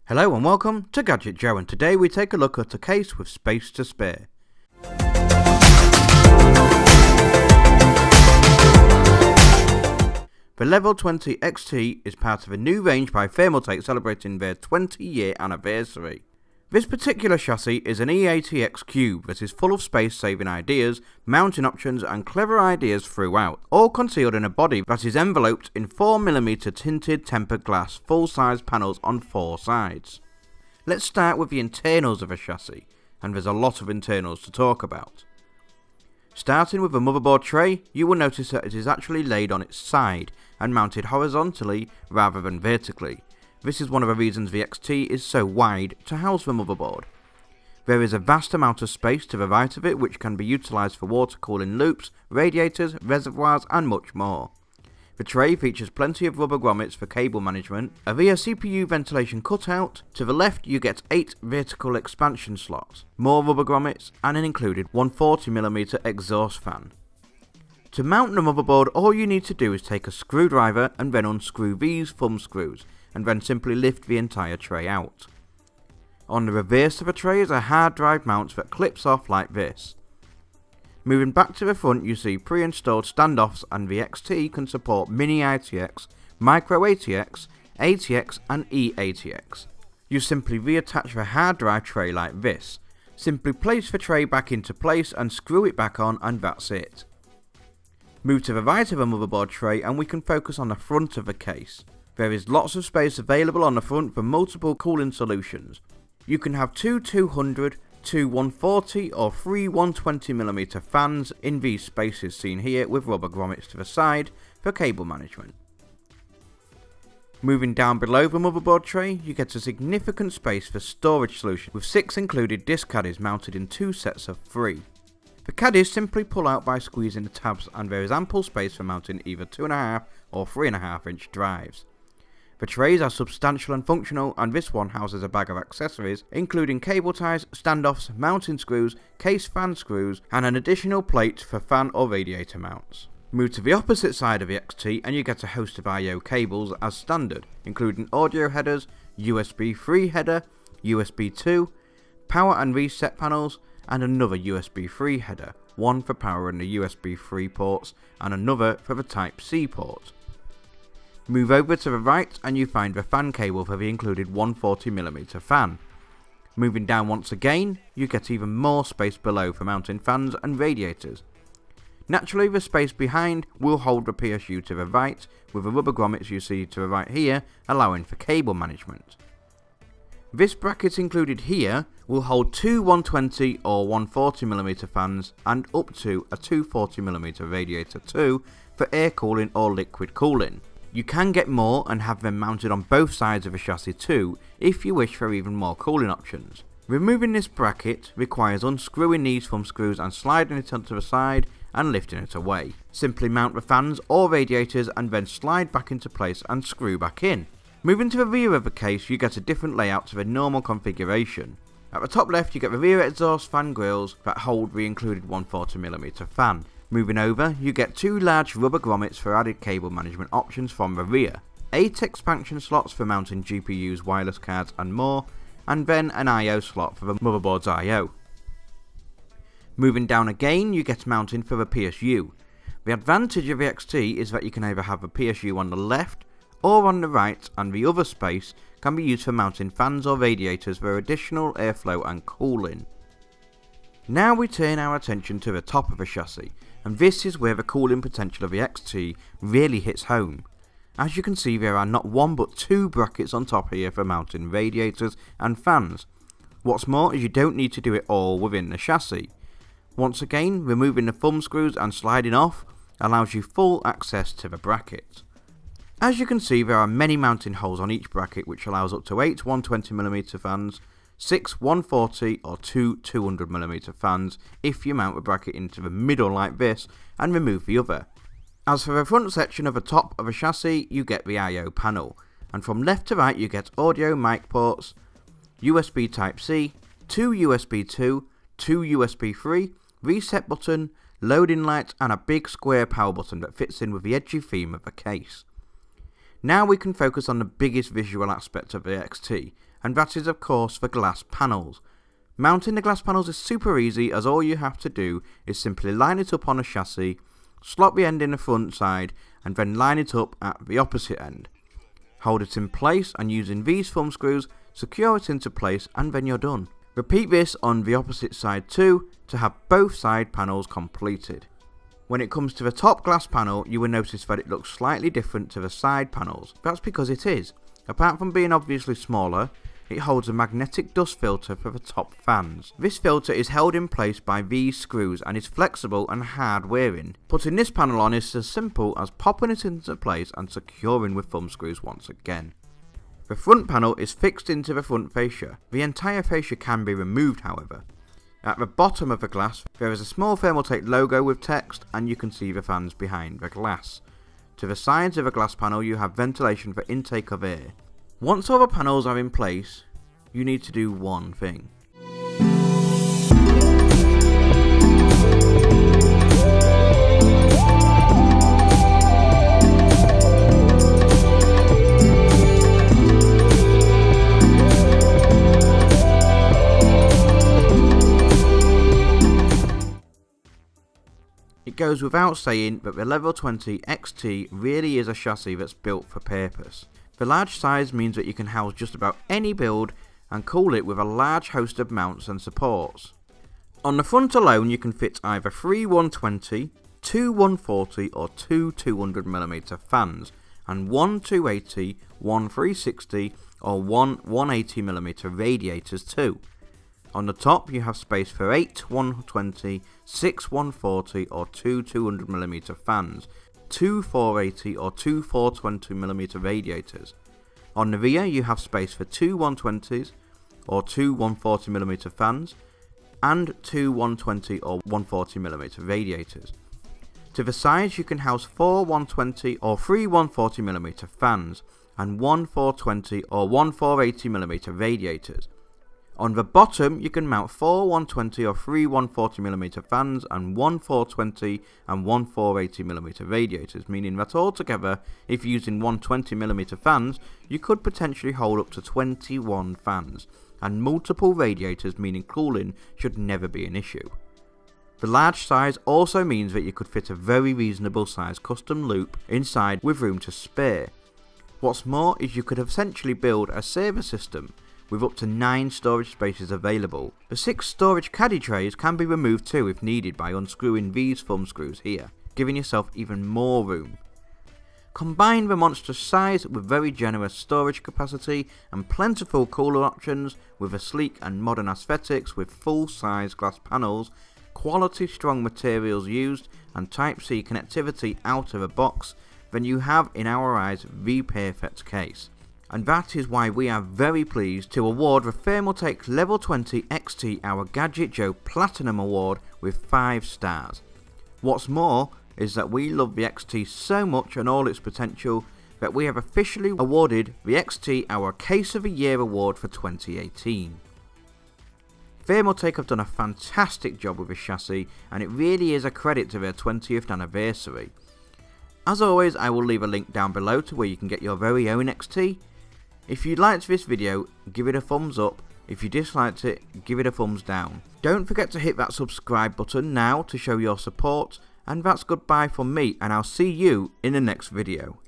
Hello and welcome to Gadget Joe, and today we take a look at a case with space to spare. The Level 20 XT is part of a new range by Thermaltake celebrating their 20-year anniversary. This particular chassis is an E80X Cube that is full of space-saving ideas, mounting options and clever ideas throughout, all concealed in a body that is enveloped in 4mm tinted tempered glass full-size panels on 4 sides. Let's start with the internals of a chassis, and there's a lot of internals to talk about. Starting with the motherboard tray, you will notice that it is actually laid on its side and mounted horizontally rather than vertically. This is one of the reasons the XT is so wide to house the motherboard. There is a vast amount of space to the right of it which can be utilised for water cooling loops, radiators, reservoirs and much more. The tray features plenty of rubber grommets for cable management, a rear CPU ventilation cutout, to the left you get 8 vertical expansion slots, more rubber grommets and an included 140mm exhaust fan. To mount the motherboard, all you need to do is take a screwdriver and then unscrew these thumb screws, and then simply lift the entire tray out. On the reverse of the tray is a hard drive mount that clips off like this. Moving back to the front, you see pre-installed standoffs, and the XT can support Mini ATX, Micro ATX, ATX and eATX. You simply reattach the hard drive tray like this. Simply place the tray back into place and screw it back on, and that's it. Move to the right of the motherboard tray and we can focus on the front of the case. There is lots of space available on the front for multiple cooling solutions. You can have 2 200, 2 140 or 3 120mm fans in these spaces seen here with rubber grommets to the side for cable management. Moving down below the motherboard tray, you get a significant space for storage solution with 6 included disk caddies mounted in 2 sets of 3. The caddies simply pull out by squeezing the tabs, and there is ample space for mounting either 2.5 or 3.5 inch drives. The trays are substantial and functional, and this one houses a bag of accessories including cable ties, standoffs, mounting screws, case fan screws and an additional plate for fan or radiator mounts. Move to the opposite side of the XT and you get a host of I/O cables as standard, including audio headers, USB 3 header, USB 2, power and reset panels and another USB 3 header, one for powering the USB 3 ports and another for the Type C port. Move over to the right and you find the fan cable for the included 140mm fan. Moving down once again, you get even more space below for mounting fans and radiators. Naturally, the space behind will hold the PSU to the right, with the rubber grommets you see to the right here allowing for cable management. This bracket included here will hold 2 120 or 140mm fans and up to a 240mm radiator too for air cooling or liquid cooling. You can get more and have them mounted on both sides of the chassis too if you wish for even more cooling options. Removing this bracket requires unscrewing these thumb screws and sliding it onto the side and lifting it away. Simply mount the fans or radiators and then slide back into place and screw back in. Moving to the rear of the case, you get a different layout to the normal configuration. At the top left you get the rear exhaust fan grills that hold the included 140mm fan. Moving over, you get 2 large rubber grommets for added cable management options from the rear, 8 expansion slots for mounting GPUs, wireless cards and more, and then an I/O slot for the motherboard's I/O. Moving down again, you get mounting for the PSU. The advantage of the XT is that you can either have the PSU on the left or on the right, and the other space can be used for mounting fans or radiators for additional airflow and cooling. Now we turn our attention to the top of the chassis, and this is where the cooling potential of the XT really hits home. As you can see, there are not 1 but 2 brackets on top here for mounting radiators and fans. What's more is you don't need to do it all within the chassis. Once again, removing the thumb screws and sliding off allows you full access to the bracket. As you can see, there are many mounting holes on each bracket which allows up to 8 120mm fans, 6 140 or 2 200mm fans if you mount the bracket into the middle like this and remove the other. As for the front section of the top of a chassis, you get the I/O panel, and from left to right you get audio mic ports, USB Type C, 2 USB 2, 2 USB 3, reset button, loading light and a big square power button that fits in with the edgy theme of the case. Now we can focus on the biggest visual aspect of the XT, and that is of course the glass panels. Mounting the glass panels is super easy, as all you have to do is simply line it up on a chassis, slot the end in the front side, and then line it up at the opposite end. Hold it in place and using these thumb screws, secure it into place, and then you're done. Repeat this on the opposite side too, to have both side panels completed. When it comes to the top glass panel, you will notice that it looks slightly different to the side panels. That's because it is. Apart from being obviously smaller, it holds a magnetic dust filter for the top fans. This filter is held in place by these screws and is flexible and hard wearing. Putting this panel on is as simple as popping it into place and securing with thumb screws once again. The front panel is fixed into the front fascia. The entire fascia can be removed, however. At the bottom of the glass there is a small Thermaltake logo with text, and you can see the fans behind the glass. To the sides of the glass panel you have ventilation for intake of air. Once all the panels are in place, you need to do one thing. It goes without saying that the Level 20 XT really is a chassis that's built for purpose. The large size means that you can house just about any build and cool it with a large host of mounts and supports. On the front alone you can fit either 3 120, 2 140 or 2 200mm fans, and 1 280, 1 360 or 1 180mm radiators too. On the top you have space for 8 120, 6 140 or 2 200mm fans, 2 480 or 2 420mm radiators. On the rear you have space for 2 120s or 2 140mm fans and 2 120 or 140mm radiators. To the sides you can house 4 120 or 3 140mm fans and 1 420 or 1 480mm radiators. On the bottom you can mount 4 120 or 3 140mm fans and 1 420 and 1 480mm radiators, meaning that altogether, if using 120mm fans, you could potentially hold up to 21 fans, and multiple radiators, meaning cooling should never be an issue. The large size also means that you could fit a very reasonable size custom loop inside with room to spare. What's more is you could essentially build a server system with up to 9 storage spaces available. The 6 storage caddy trays can be removed too if needed by unscrewing these thumb screws here, giving yourself even more room. Combine the monstrous size with very generous storage capacity and plentiful cooler options with a sleek and modern aesthetics with full size glass panels, quality strong materials used and Type-C connectivity out of the box, then you have in our eyes the perfect case. And that is why we are very pleased to award the Thermaltake Level 20 XT our Gadget Joe Platinum Award with 5 stars. What's more is that we love the XT so much and all its potential that we have officially awarded the XT our Case of the Year Award for 2018. Thermaltake have done a fantastic job with this chassis, and it really is a credit to their 20th anniversary. As always, I will leave a link down below to where you can get your very own XT. If you liked this video, give it a thumbs up. If you disliked it, give it a thumbs down. Don't forget to hit that subscribe button now to show your support. And that's goodbye from me, and I'll see you in the next video.